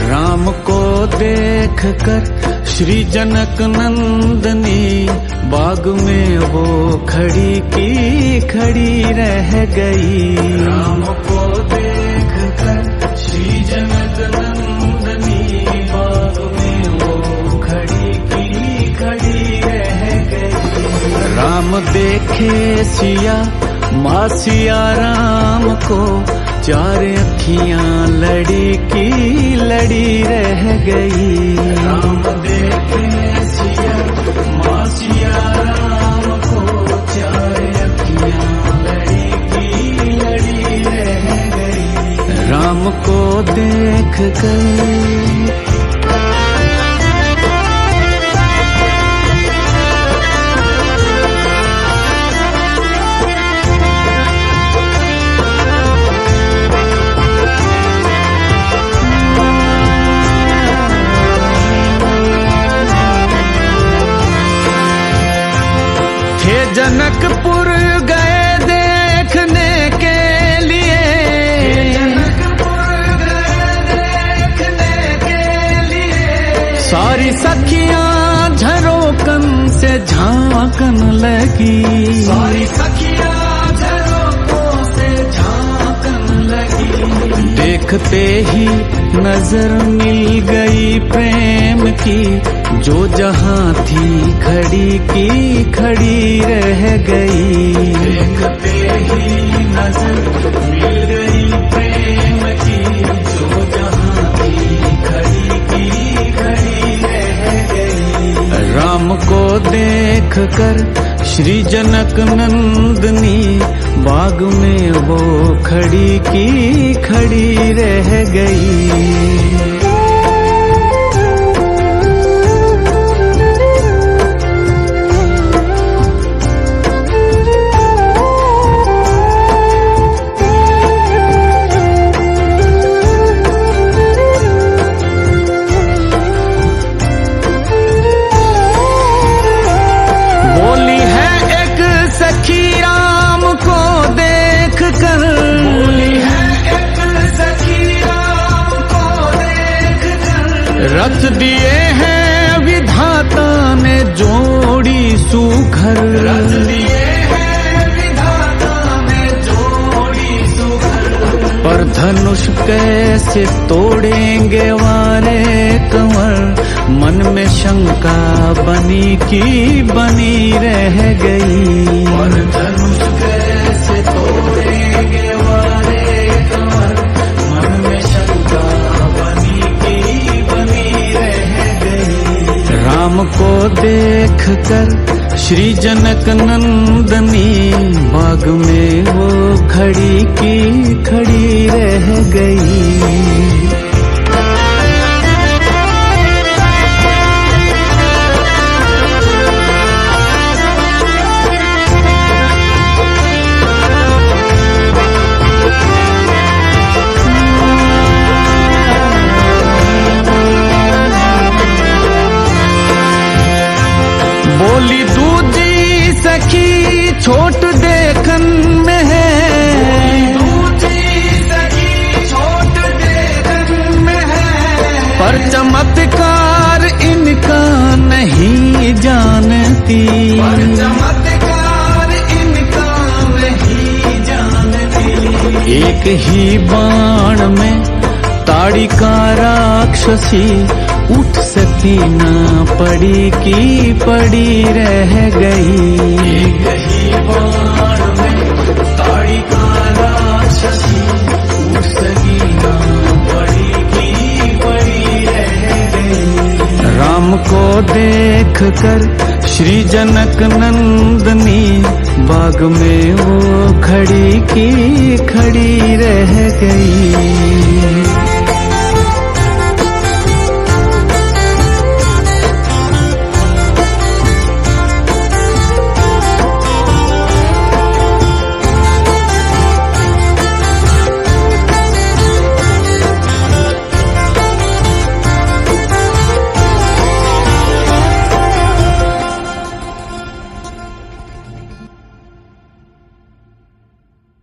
राम को देख कर श्री जनक नंदनी बाग में वो खड़ी की खड़ी रह गई। राम को देख कर श्री जनक नंदनी बाग में वो खड़ी की खड़ी रह गई। राम देखे सिया माँ सिया राम को चार अखियां लड़ी की लड़ी रह गई। राम देखे सिया माँ सिया राम को चार अखियां लड़ी की लड़ी रह गई। राम को देख कर जनकपुर गए देखने के लिए। जनकपुर गए देखने के लिए। सारी सखियां झरोकन से झांकन लगी। सारी सखियां झरोकों से झांकन लगी। देखते ही नजर मिल गई प्रेम की जो जहां थी खड़ी की खड़ी रह गई। देखते ही नजर मिल गई प्रेम की जो जहां थी खड़ी की खड़ी रह गई। राम को देख कर श्री जनक नंदनी बाग में वो खड़ी की खड़ी रह गई। रख दिए हैं विधाता ने जोड़ी सुघर। रख दिए हैं विधाता ने जोड़ी सुघर। पर धनुष कैसे तोड़ेंगे वारे कंवर। मन में शंका बनी की बनी रह गई। पर धनुष कैसे तोड़ेंगे वारे कंवर। मन में शंका बनी की बनी रह गई। राम को देख कर श्री जनक नंदनी बाग में वो खड़ी की खड़ी रह गई। बोली दूजी सखी छोट देखन में है। दूजी सखी छोट देखन में है। पर चमत्कार इनका नहीं जानती। पर चमत्कार इनका नहीं जानती। एक ही बाण में ताड़ी का राक्षसी उठ सकी ना पड़ी की पड़ी रह गई। एक ही बाण में ताड़ी का राक्षसी उठ सकी ना पड़ी की पड़ी रह गई। राम को देख कर श्री जनक नंदनी बाग में वो खड़ी की खड़ी रह गई।